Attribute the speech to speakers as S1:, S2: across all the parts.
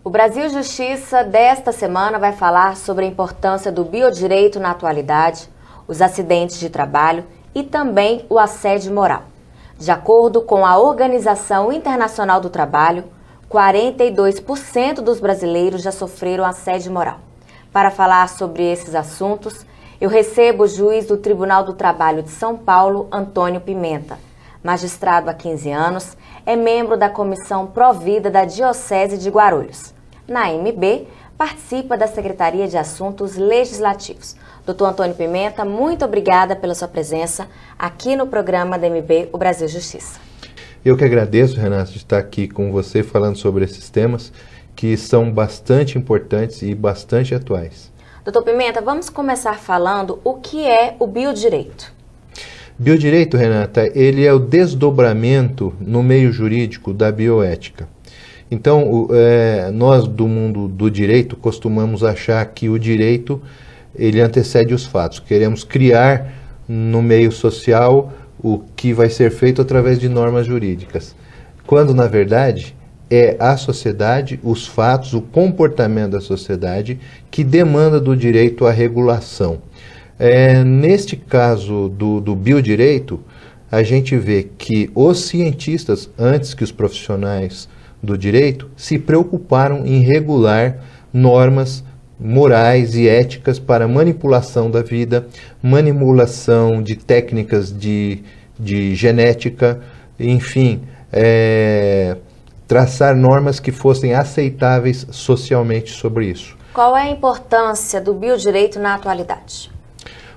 S1: O Brasil Justiça desta semana vai falar sobre a importância do biodireito na atualidade, os acidentes de trabalho e também o assédio moral. De acordo com a Organização Internacional do Trabalho, 42% dos brasileiros já sofreram assédio moral. Para falar sobre esses assuntos, eu recebo o juiz do Tribunal do Trabalho de São Paulo, Antônio Pimenta. Magistrado há 15 anos, é membro da Comissão Provida da Diocese de Guarulhos. Na MB, participa da Secretaria de Assuntos Legislativos. Doutor Antônio Pimenta, muito obrigada pela sua presença aqui no programa da MB, o Brasil Justiça.
S2: Eu que agradeço, Renato, de estar aqui com você falando sobre esses temas que são bastante importantes e bastante atuais.
S1: Doutor Pimenta, vamos começar falando o que é o biodireito.
S2: Biodireito, Renata, ele é o desdobramento no meio jurídico da bioética. Então, nós do mundo do direito costumamos achar que o direito ele antecede os fatos. Queremos criar no meio social o que vai ser feito através de normas jurídicas. Quando, na verdade, é a sociedade, os fatos, o comportamento da sociedade que demanda do direito a regulação. Neste caso do biodireito, a gente vê que os cientistas, antes que os profissionais do direito, se preocuparam em regular normas morais e éticas para manipulação da vida, manipulação de técnicas de genética, enfim, traçar normas que fossem aceitáveis socialmente sobre isso.
S1: Qual é a importância do biodireito na atualidade?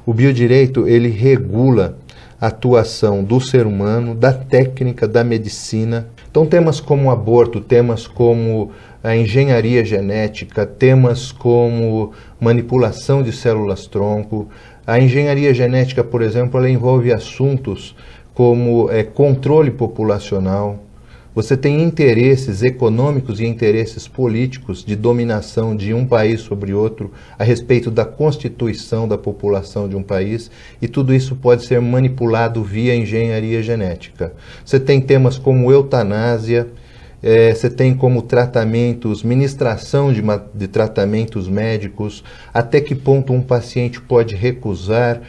S2: O biodireito, ele regula a atuação do ser humano, da técnica, da medicina. Então, temas como aborto, temas como a engenharia genética, temas como manipulação de células-tronco. A engenharia genética, por exemplo, ela envolve assuntos como controle populacional. Você tem interesses econômicos e interesses políticos de dominação de um país sobre outro a respeito da constituição da população de um país, e tudo isso pode ser manipulado via engenharia genética. Você tem temas como eutanásia, você tem como tratamentos, ministração de tratamentos médicos, até que ponto um paciente pode recusar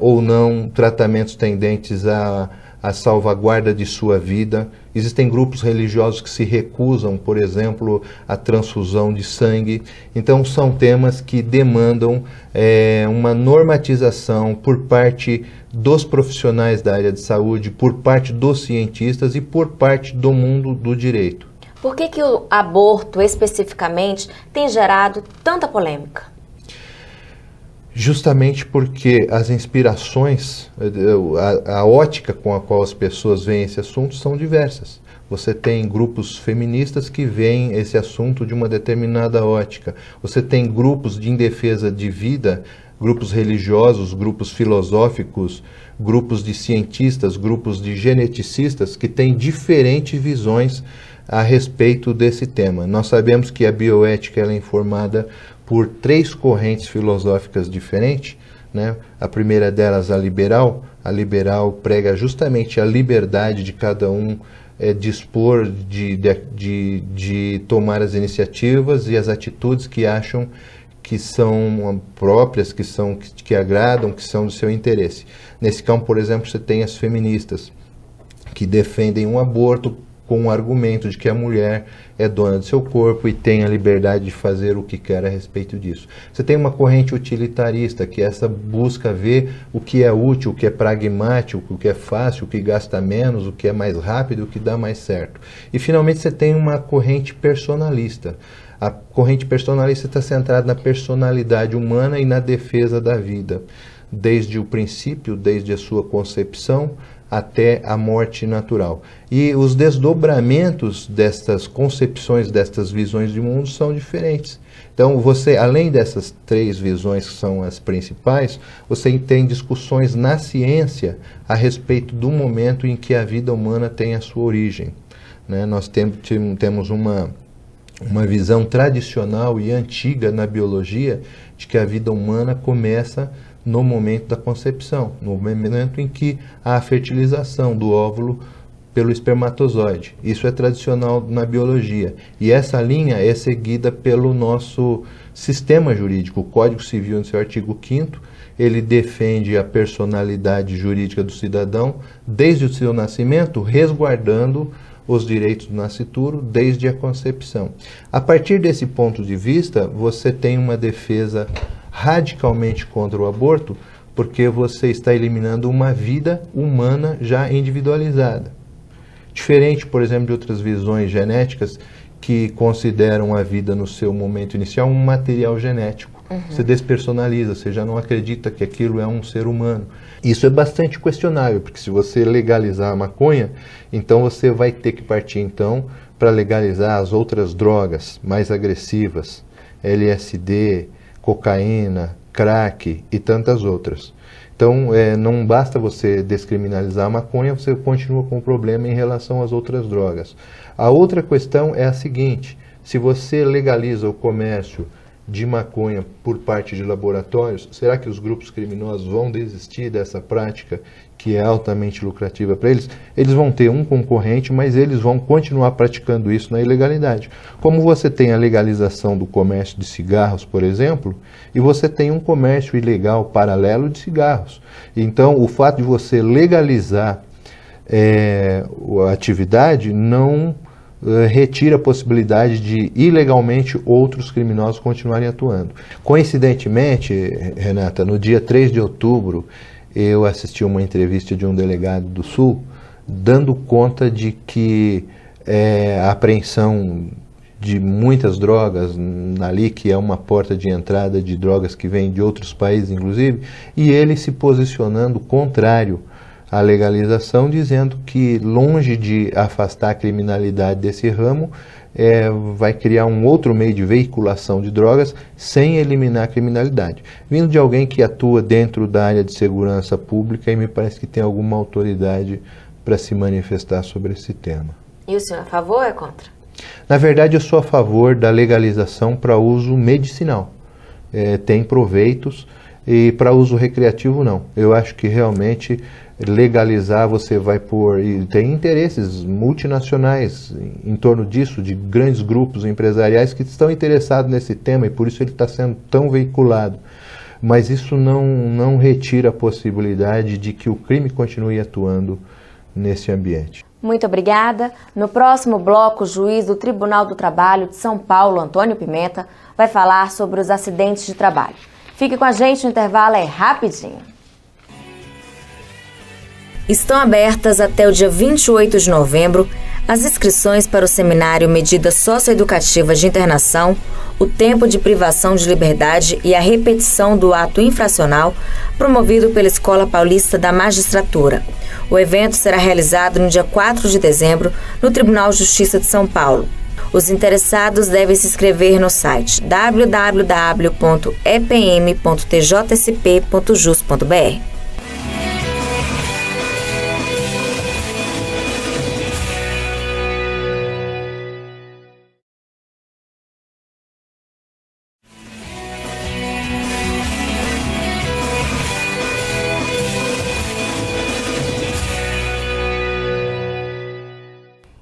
S2: ou não tratamentos tendentes a salvaguarda de sua vida. Existem grupos religiosos que se recusam, por exemplo, a transfusão de sangue. Então, são temas que demandam uma normatização por parte dos profissionais da área de saúde, por parte dos cientistas e por parte do mundo do direito.
S1: Por que o aborto, especificamente, tem gerado tanta polêmica?
S2: Justamente porque as inspirações, a ótica com a qual as pessoas veem esse assunto são diversas. Você tem grupos feministas que veem esse assunto de uma determinada ótica. Você tem grupos de defesa de vida, grupos religiosos, grupos filosóficos, grupos de cientistas, grupos de geneticistas que têm diferentes visões a respeito desse tema. Nós sabemos que a bioética ela é informada por 3 correntes filosóficas diferentes, né? A primeira delas, a liberal prega justamente a liberdade de cada um dispor de tomar as iniciativas e as atitudes que acham que são próprias, que agradam, que são do seu interesse. Nesse campo, por exemplo, você tem as feministas, que defendem um aborto com o argumento de que a mulher é dona do seu corpo e tem a liberdade de fazer o que quer a respeito disso. Você tem uma corrente utilitarista, que essa busca ver o que é útil, o que é pragmático, o que é fácil, o que gasta menos, o que é mais rápido, o que dá mais certo. E finalmente você tem uma corrente personalista. A corrente personalista está centrada na personalidade humana e na defesa da vida, desde o princípio, desde a sua concepção, até a morte natural. E os desdobramentos destas concepções, destas visões de mundo são diferentes. Então, você, além dessas 3 visões que são as principais, você tem discussões na ciência a respeito do momento em que a vida humana tem a sua origem, né? Nós temos uma visão tradicional e antiga na biologia de que a vida humana começa no momento da concepção, no momento em que há a fertilização do óvulo pelo espermatozoide. Isso é tradicional na biologia. E essa linha é seguida pelo nosso sistema jurídico. O Código Civil, no seu artigo 5º, ele defende a personalidade jurídica do cidadão desde o seu nascimento, resguardando os direitos do nascituro desde a concepção. A partir desse ponto de vista, você tem uma defesa radicalmente contra o aborto, porque você está eliminando uma vida humana já individualizada. Diferente, por exemplo, de outras visões genéticas que consideram a vida no seu momento inicial um material genético. Você despersonaliza, você já não acredita que aquilo é um ser humano. Isso é bastante questionável, porque se você legalizar a maconha, então você vai ter que partir então para legalizar as outras drogas mais agressivas, LSD, cocaína, crack e tantas outras. Então, não basta você descriminalizar a maconha, você continua com o problema em relação às outras drogas. A outra questão é a seguinte: se você legaliza o comércio de maconha por parte de laboratórios, será que os grupos criminosos vão desistir dessa prática que é altamente lucrativa para eles? Eles vão ter um concorrente, mas eles vão continuar praticando isso na ilegalidade. Como você tem a legalização do comércio de cigarros, por exemplo, e você tem um comércio ilegal paralelo de cigarros. Então, o fato de você legalizar a atividade não retira a possibilidade de ilegalmente outros criminosos continuarem atuando. Coincidentemente, Renata, no dia 3 de outubro, eu assisti uma entrevista de um delegado do Sul, dando conta de que a apreensão de muitas drogas ali, que é uma porta de entrada de drogas que vêm de outros países, inclusive, e ele se posicionando contrário a legalização, dizendo que, longe de afastar a criminalidade desse ramo, vai criar um outro meio de veiculação de drogas sem eliminar a criminalidade. Vindo de alguém que atua dentro da área de segurança pública, e me parece que tem alguma autoridade para se manifestar sobre esse tema.
S1: E o senhor é a favor ou é contra?
S2: Na verdade, eu sou a favor da legalização para uso medicinal. Tem proveitos, e para uso recreativo não. Eu acho que realmente legalizar você vai pôr, e tem interesses multinacionais em torno disso, de grandes grupos empresariais que estão interessados nesse tema, e por isso ele está sendo tão veiculado. Mas isso não retira a possibilidade de que o crime continue atuando nesse ambiente.
S1: Muito obrigada. No próximo bloco, o juiz do Tribunal do Trabalho de São Paulo, Antônio Pimenta, vai falar sobre os acidentes de trabalho. Fique com a gente, o intervalo é rapidinho. Estão abertas até o dia 28 de novembro as inscrições para o seminário Medidas Socioeducativas de Internação, o tempo de privação de liberdade e a repetição do ato infracional, promovido pela Escola Paulista da Magistratura. O evento será realizado no dia 4 de dezembro no Tribunal de Justiça de São Paulo. Os interessados devem se inscrever no site www.epm.tjsp.jus.br.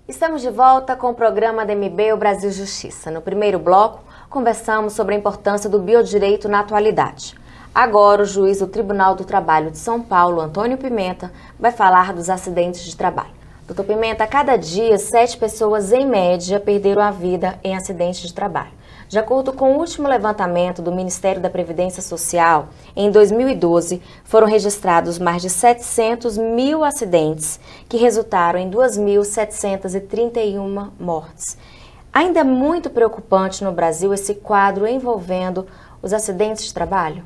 S1: Estamos de volta com o programa da MB, o Brasil Justiça. No primeiro bloco, conversamos sobre a importância do biodireito na atualidade. Agora, o juiz do Tribunal do Trabalho de São Paulo, Antônio Pimenta, vai falar dos acidentes de trabalho. Doutor Pimenta, a cada dia, 7 pessoas, em média, perderam a vida em acidentes de trabalho. De acordo com o último levantamento do Ministério da Previdência Social, em 2012, foram registrados mais de 700 mil acidentes, que resultaram em 2.731 mortes. Ainda é muito preocupante no Brasil esse quadro envolvendo os acidentes de trabalho?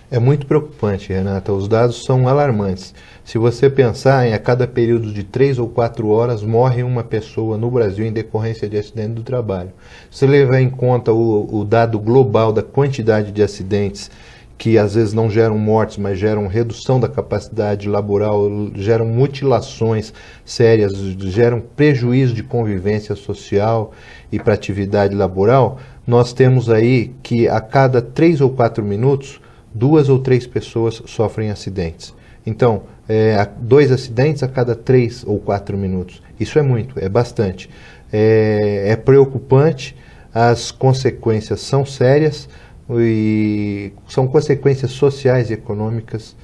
S2: É muito preocupante, Renata. Os dados são alarmantes. Se você pensar a cada período de 3 ou 4 horas, morre uma pessoa no Brasil em decorrência de acidente do trabalho. Se você levar em conta o dado global da quantidade de acidentes, que às vezes não geram mortes, mas geram redução da capacidade laboral, geram mutilações sérias, geram prejuízo de convivência social e para atividade laboral, nós temos aí que a cada 3 ou 4 minutos, 2 ou 3 pessoas sofrem acidentes. Então, 2 acidentes a cada 3 ou 4 minutos. Isso é muito, é bastante. É preocupante, as consequências são sérias e são consequências sociais e econômicas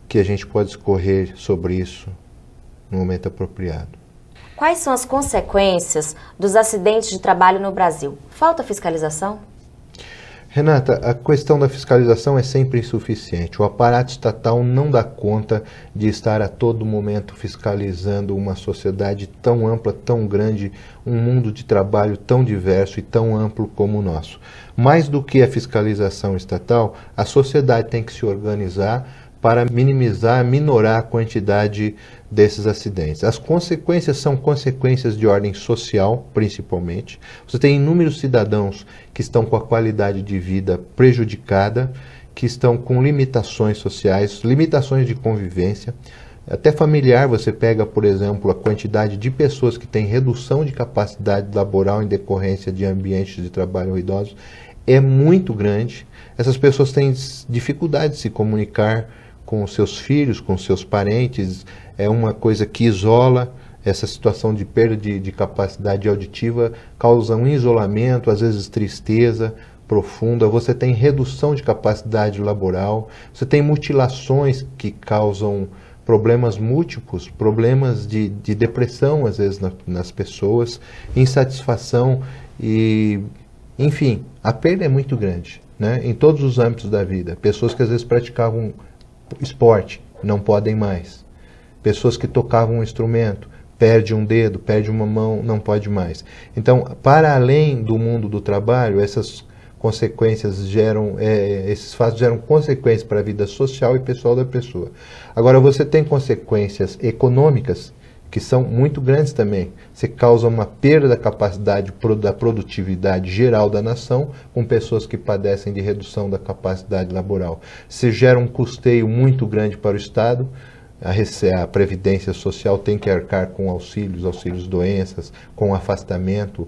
S2: que a gente pode discorrer sobre isso no momento apropriado.
S1: Quais são as consequências dos acidentes de trabalho no Brasil? Falta fiscalização?
S2: Renata, a questão da fiscalização é sempre insuficiente. O aparato estatal não dá conta de estar a todo momento fiscalizando uma sociedade tão ampla, tão grande, um mundo de trabalho tão diverso e tão amplo como o nosso. Mais do que a fiscalização estatal, a sociedade tem que se organizar para minimizar, minorar a quantidade desses acidentes. As consequências são consequências de ordem social, principalmente. Você tem inúmeros cidadãos que estão com a qualidade de vida prejudicada, que estão com limitações sociais, limitações de convivência, até familiar. Você pega, por exemplo, a quantidade de pessoas que têm redução de capacidade laboral em decorrência de ambientes de trabalho ruidosos, é muito grande. Essas pessoas têm dificuldade de se comunicar com seus filhos, com seus parentes, é uma coisa que isola. Essa situação de perda de capacidade auditiva causa um isolamento, às vezes tristeza profunda. Você tem redução de capacidade laboral, você tem mutilações que causam problemas múltiplos, problemas de depressão, às vezes, nas pessoas, insatisfação e, enfim, a perda é muito grande, né? Em todos os âmbitos da vida. Pessoas que às vezes praticavam esporte, não podem mais. Pessoas que tocavam um instrumento, perde um dedo, perde uma mão, não pode mais. Então, para além do mundo do trabalho, essas consequências esses fatos geram consequências para a vida social e pessoal da pessoa. Agora, você tem consequências econômicas que são muito grandes também. Você causa uma perda da capacidade da produtividade geral da nação, com pessoas que padecem de redução da capacidade laboral. Você gera um custeio muito grande para o Estado. A Previdência Social tem que arcar com auxílios doenças, com afastamento,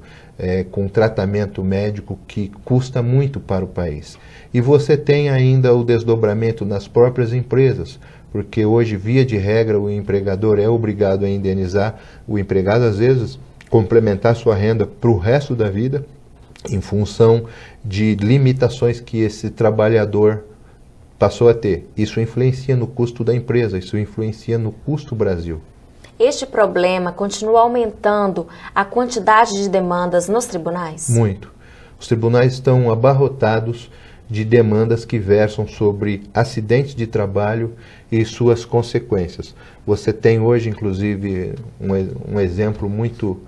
S2: com tratamento médico que custa muito para o país. E você tem ainda o desdobramento nas próprias empresas, porque hoje, via de regra, o empregador é obrigado a indenizar o empregado, às vezes, complementar sua renda para o resto da vida, em função de limitações que esse trabalhador passou a ter. Isso influencia no custo da empresa, isso influencia no custo Brasil.
S1: Este problema continua aumentando a quantidade de demandas nos tribunais?
S2: Muito. Os tribunais estão abarrotados de demandas que versam sobre acidentes de trabalho e suas consequências. Você tem hoje, inclusive, um exemplo muito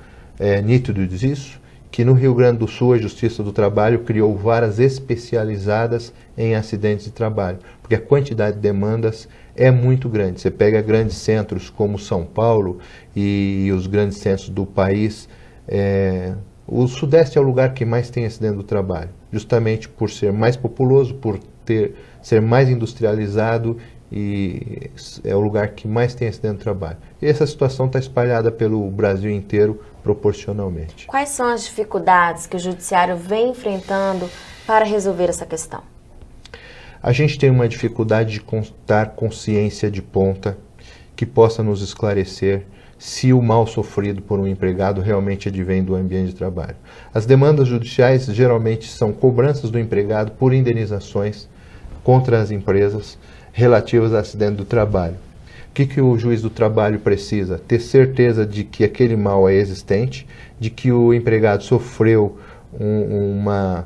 S2: nítido disso, que no Rio Grande do Sul a Justiça do Trabalho criou varas especializadas em acidentes de trabalho, porque a quantidade de demandas é muito grande. Você pega grandes centros como São Paulo e os grandes centros do país, o Sudeste é o lugar que mais tem acidente do trabalho, justamente por ser mais populoso, por ser mais industrializado, e é o lugar que mais tem acidente do trabalho. E essa situação está espalhada pelo Brasil inteiro proporcionalmente.
S1: Quais são as dificuldades que o Judiciário vem enfrentando para resolver essa questão?
S2: A gente tem uma dificuldade de contar consciência de ponta que possa nos esclarecer se o mal sofrido por um empregado realmente advém do ambiente de trabalho. As demandas judiciais geralmente são cobranças do empregado por indenizações contra as empresas relativas a acidente do trabalho. O que o juiz do trabalho precisa? Ter certeza de que aquele mal é existente, de que o empregado sofreu uma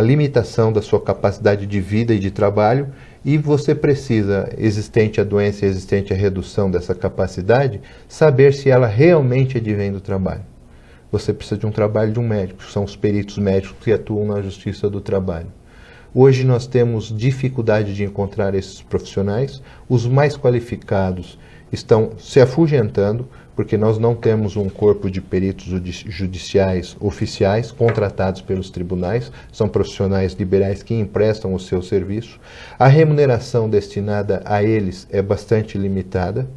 S2: limitação da sua capacidade de vida e de trabalho, e você precisa, existente a doença e existente a redução dessa capacidade, saber se ela realmente advém do trabalho. Você precisa de um trabalho de um médico, são os peritos médicos que atuam na Justiça do Trabalho. Hoje nós temos dificuldade de encontrar esses profissionais, os mais qualificados estão se afugentando, porque nós não temos um corpo de peritos judiciais oficiais contratados pelos tribunais, são profissionais liberais que emprestam o seu serviço. A remuneração destinada a eles é bastante limitada,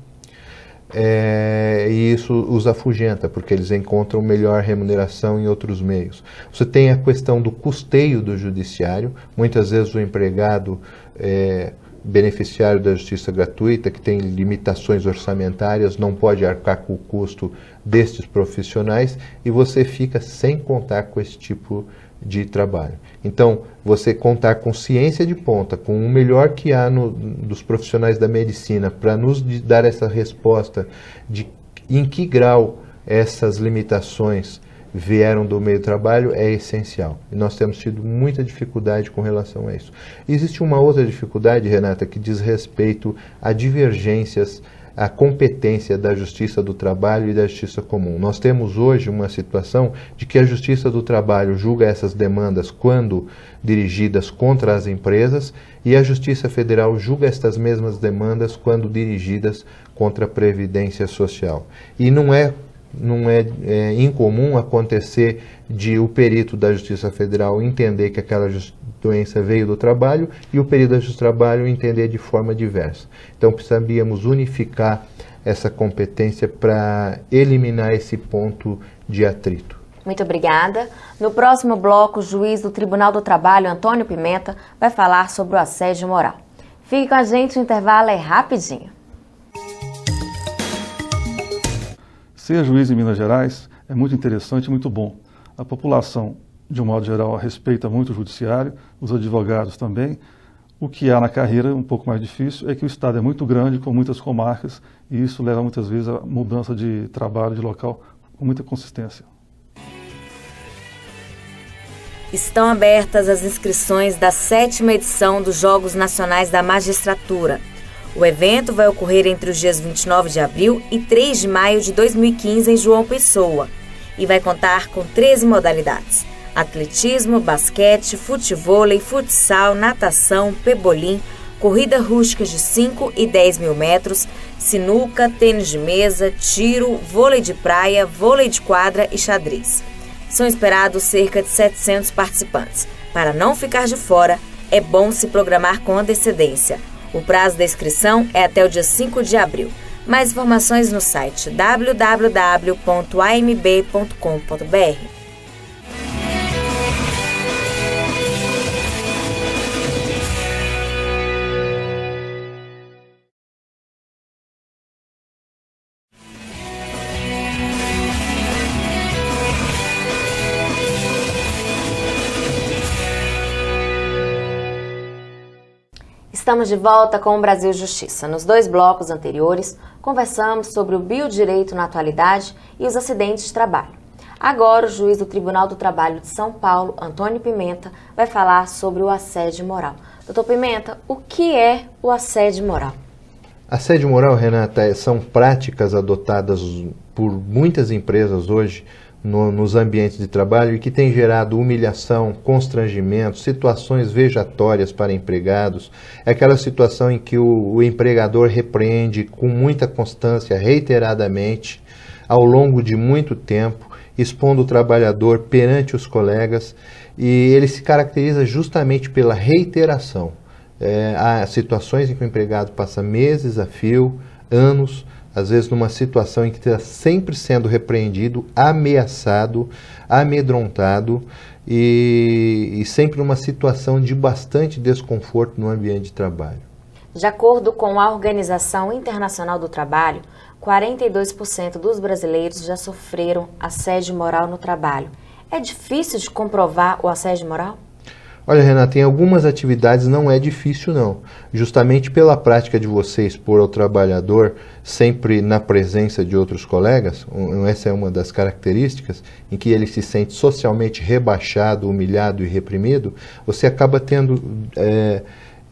S2: e isso os afugenta, porque eles encontram melhor remuneração em outros meios. Você tem a questão do custeio do judiciário. Muitas vezes o empregado beneficiário da justiça gratuita, que tem limitações orçamentárias, não pode arcar com o custo destes profissionais, e você fica sem contar com esse tipo de trabalho. Então, você contar com ciência de ponta, com o melhor que há dos profissionais da medicina para nos dar essa resposta de em que grau essas limitações vieram do meio do trabalho é essencial. E nós temos tido muita dificuldade com relação a isso. Existe uma outra dificuldade, Renata, que diz respeito a divergências, a competência da Justiça do Trabalho e da Justiça Comum. Nós temos hoje uma situação de que a Justiça do Trabalho julga essas demandas quando dirigidas contra as empresas e a Justiça Federal julga estas mesmas demandas quando dirigidas contra a Previdência Social. E não é incomum acontecer de o perito da Justiça Federal entender que aquela doença veio do trabalho e o perito da Justiça do Trabalho entender de forma diversa. Então precisaríamos unificar essa competência para eliminar esse ponto de atrito.
S1: Muito obrigada. No próximo bloco, o juiz do Tribunal do Trabalho, Antônio Pimenta, vai falar sobre o assédio moral. Fique com a gente, o intervalo é rapidinho.
S3: Ser juiz em Minas Gerais é muito interessante e muito bom. A população, de um modo geral, respeita muito o judiciário, os advogados também. O que há na carreira, um pouco mais difícil, é que o estado é muito grande, com muitas comarcas, e isso leva muitas vezes a mudança de trabalho, de local, com muita consistência.
S1: Estão abertas as inscrições da 7ª edição dos Jogos Nacionais da Magistratura. O evento vai ocorrer entre os dias 29 de abril e 3 de maio de 2015 em João Pessoa e vai contar com 13 modalidades: atletismo, basquete, futevôlei, futsal, natação, pebolim, corrida rústica de 5 e 10 mil metros, sinuca, tênis de mesa, tiro, vôlei de praia, vôlei de quadra e xadrez. São esperados cerca de 700 participantes. Para não ficar de fora, é bom se programar com antecedência. O prazo da inscrição é até o dia 5 de abril. Mais informações no site www.amb.com.br. Estamos de volta com o Brasil Justiça. Nos 2 blocos anteriores, conversamos sobre o biodireito na atualidade e os acidentes de trabalho. Agora, o juiz do Tribunal do Trabalho de São Paulo, Antônio Pimenta, vai falar sobre o assédio moral. Doutor Pimenta, o que é o assédio moral?
S2: Assédio moral, Renata, são práticas adotadas por muitas empresas hoje nos ambientes de trabalho e que tem gerado humilhação, constrangimento, situações vejatórias para empregados. É aquela situação em que o empregador repreende com muita constância, reiteradamente, ao longo de muito tempo, expondo o trabalhador perante os colegas, e ele se caracteriza justamente pela reiteração. Há situações em que o empregado passa meses a fio, anos, às vezes numa situação em que está sempre sendo repreendido, ameaçado, amedrontado e sempre numa situação de bastante desconforto no ambiente de trabalho.
S1: De acordo com a Organização Internacional do Trabalho, 42% dos brasileiros já sofreram assédio moral no trabalho. É difícil de comprovar o assédio moral?
S2: Olha, Renata, em algumas atividades não é difícil, não. Justamente pela prática de você expor ao trabalhador sempre na presença de outros colegas, essa é uma das características, em que ele se sente socialmente rebaixado, humilhado e reprimido, você acaba tendo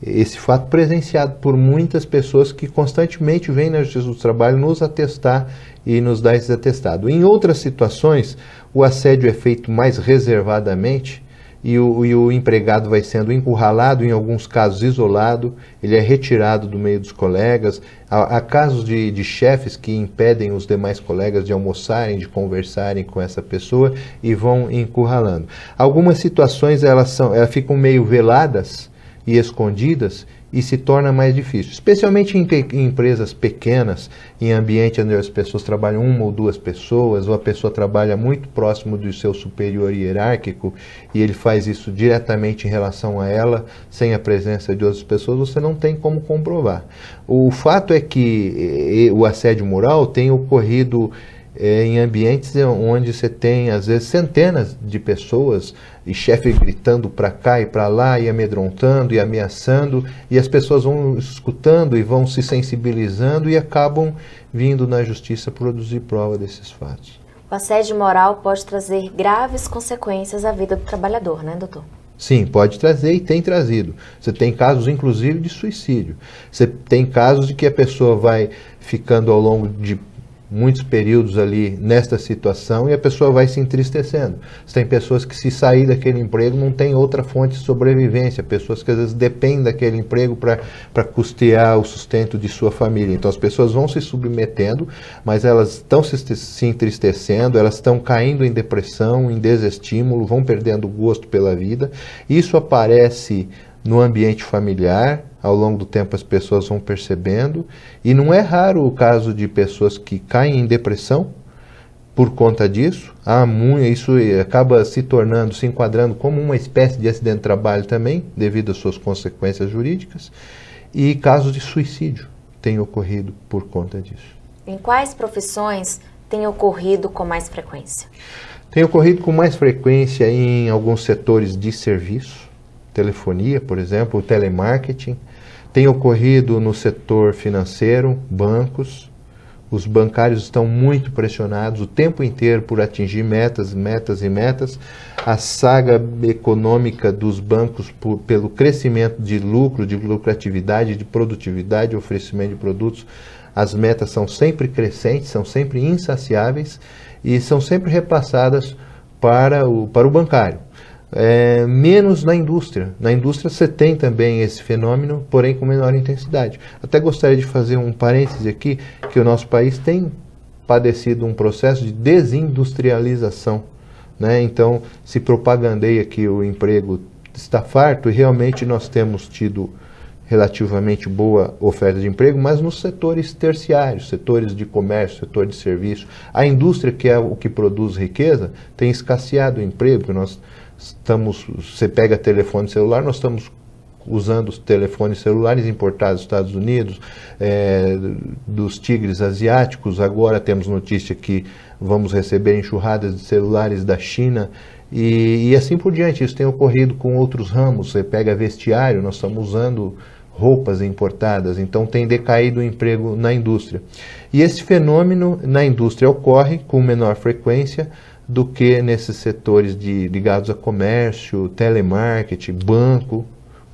S2: esse fato presenciado por muitas pessoas que constantemente vêm na Justiça do Trabalho nos atestar e nos dar esse atestado. Em outras situações, o assédio é feito mais reservadamente, e o empregado vai sendo encurralado, em alguns casos isolado, ele é retirado do meio dos colegas. Há casos de chefes que impedem os demais colegas de almoçarem, de conversarem com essa pessoa e vão encurralando. Algumas situações elas ficam meio veladas e escondidas e se torna mais difícil, especialmente em empresas pequenas, em ambiente onde as pessoas trabalham uma ou duas pessoas, ou a pessoa trabalha muito próximo do seu superior hierárquico e ele faz isso diretamente em relação a ela, sem a presença de outras pessoas, você não tem como comprovar. O fato é que o assédio moral tem ocorrido em ambientes onde você tem, às vezes, centenas de pessoas e chefe gritando para cá e para lá e amedrontando e ameaçando, e as pessoas vão escutando e vão se sensibilizando e acabam vindo na justiça produzir prova desses fatos.
S1: O assédio moral pode trazer graves consequências à vida do trabalhador, né, doutor?
S2: Sim, pode trazer e tem trazido. Você tem casos, inclusive, de suicídio. Você tem casos de que a pessoa vai ficando ao longo de muitos períodos ali nesta situação e a pessoa vai se entristecendo. Você tem pessoas que, se sair daquele emprego, não tem outra fonte de sobrevivência, pessoas que às vezes dependem daquele emprego para custear o sustento de sua família. Então as pessoas vão se submetendo, mas elas estão se entristecendo, elas estão caindo em depressão, em desestímulo, vão perdendo o gosto pela vida. Isso aparece no ambiente familiar. Ao longo do tempo as pessoas vão percebendo, e não é raro o caso de pessoas que caem em depressão por conta disso. Isso acaba se enquadrando como uma espécie de acidente de trabalho também, devido às suas consequências jurídicas, e casos de suicídio têm ocorrido por conta disso.
S1: Em quais profissões tem ocorrido com mais frequência?
S2: Tem ocorrido com mais frequência em alguns setores de serviço, telefonia, por exemplo, o telemarketing. Tem ocorrido no setor financeiro, bancos. Os bancários estão muito pressionados o tempo inteiro por atingir metas. A saga econômica dos bancos pelo crescimento de lucro, de lucratividade, de produtividade, oferecimento de produtos, as metas são sempre crescentes, são sempre insaciáveis e são sempre repassadas para o bancário. Menos na indústria. Na indústria você tem também esse fenômeno, porém com menor intensidade. Até gostaria de fazer um parêntese aqui, que o nosso país tem padecido um processo de desindustrialização, né? Então se propagandeia que o emprego está farto, e realmente nós temos tido relativamente boa oferta de emprego, mas nos setores terciários, setores de comércio, setor de serviço. A indústria, que é o que produz riqueza, tem escasseado o emprego. Você pega telefone celular, nós estamos usando os telefones celulares importados dos Estados Unidos, dos tigres asiáticos. Agora temos notícia que vamos receber enxurradas de celulares da China e assim por diante. Isso tem ocorrido com outros ramos. Você pega vestiário, nós estamos usando roupas importadas, então tem decaído o emprego na indústria. E esse fenômeno na indústria ocorre com menor frequência do que nesses setores ligados a comércio, telemarketing, banco.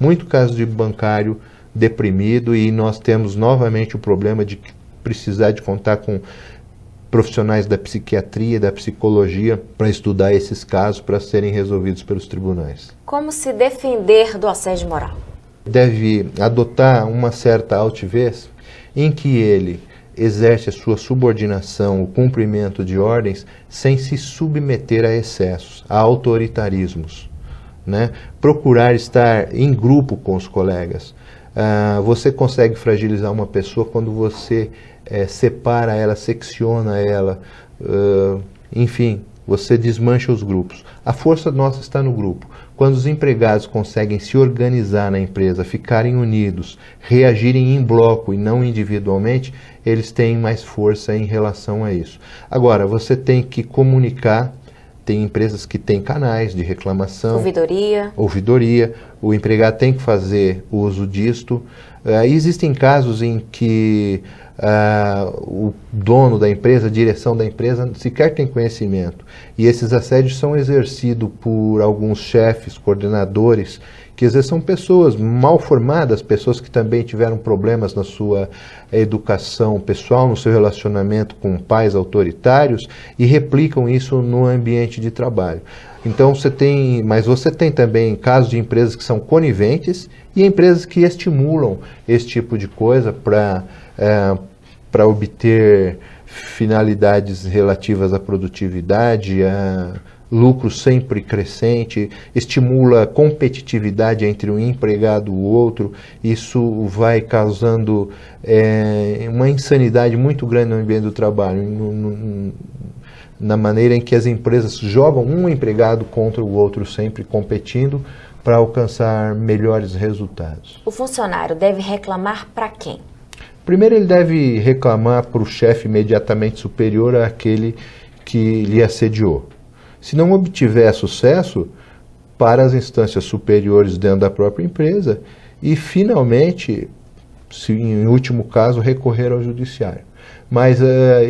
S2: Muito caso de bancário deprimido, e nós temos novamente o problema de precisar de contar com profissionais da psiquiatria, da psicologia, para estudar esses casos, para serem resolvidos pelos tribunais.
S1: Como se defender do assédio moral?
S2: Deve adotar uma certa altivez em que ele exerce a sua subordinação, o cumprimento de ordens, sem se submeter a excessos, a autoritarismos, né? Procurar estar em grupo com os colegas. Você consegue fragilizar uma pessoa quando você separa ela, secciona ela, enfim, você desmancha os grupos. A força nossa está no grupo. Quando os empregados conseguem se organizar na empresa, ficarem unidos, reagirem em bloco e não individualmente, eles têm mais força em relação a isso. Agora, você tem que comunicar. Tem empresas que têm canais de reclamação. Ouvidoria. O empregado tem que fazer uso disto. Existem casos em que o dono da empresa, a direção da empresa, sequer tem conhecimento. E esses assédios são exercidos por alguns chefes, coordenadores, que às vezes são pessoas mal formadas, pessoas que também tiveram problemas na sua educação pessoal, no seu relacionamento com pais autoritários, e replicam isso no ambiente de trabalho. Então você tem também casos de empresas que são coniventes e empresas que estimulam esse tipo de coisa para obter finalidades relativas à produtividade, a lucro sempre crescente, estimula competitividade entre um empregado e o outro. Isso vai causando uma insanidade muito grande no ambiente do trabalho, na maneira em que as empresas jogam um empregado contra o outro, sempre competindo para alcançar melhores resultados.
S1: O funcionário deve reclamar para quem?
S2: Primeiro, ele deve reclamar para o chefe imediatamente superior àquele que lhe assediou. Se não obtiver sucesso, para as instâncias superiores dentro da própria empresa e, finalmente, se, em último caso, recorrer ao judiciário. Mas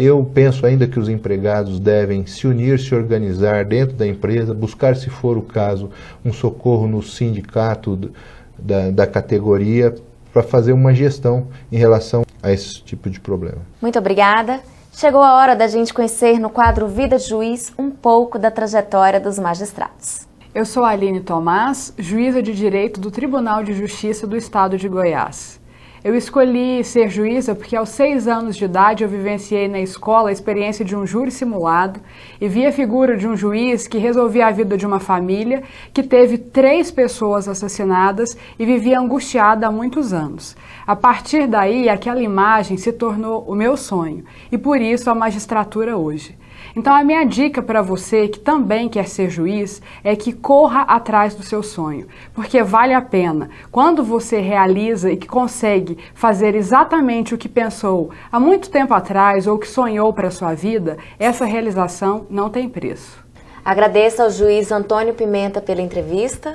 S2: eu penso ainda que os empregados devem se unir, se organizar dentro da empresa, buscar, se for o caso, um socorro no sindicato da categoria para fazer uma gestão em relação a esse tipo de problema.
S1: Muito obrigada. Chegou a hora da gente conhecer no quadro Vida de Juiz um pouco da trajetória dos magistrados.
S4: Eu sou Aline Tomás, juíza de Direito do Tribunal de Justiça do Estado de Goiás. Eu escolhi ser juíza porque aos 6 anos de idade eu vivenciei na escola a experiência de um júri simulado e vi a figura de um juiz que resolvia a vida de uma família que teve 3 pessoas assassinadas e vivia angustiada há muitos anos. A partir daí, aquela imagem se tornou o meu sonho e por isso a magistratura hoje. Então a minha dica para você que também quer ser juiz é que corra atrás do seu sonho, porque vale a pena. Quando você realiza e que consegue fazer exatamente o que pensou há muito tempo atrás ou que sonhou para a sua vida, essa realização não tem preço.
S1: Agradeço ao juiz Antônio Pimenta pela entrevista.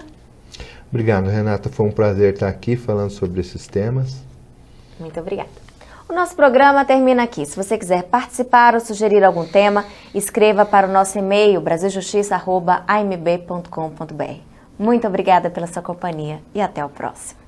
S2: Obrigado, Renata. Foi um prazer estar aqui falando sobre esses temas.
S1: Muito obrigada. O nosso programa termina aqui. Se você quiser participar ou sugerir algum tema, escreva para o nosso e-mail brasiljustiça@amb.com.br. Muito obrigada pela sua companhia e até o próximo.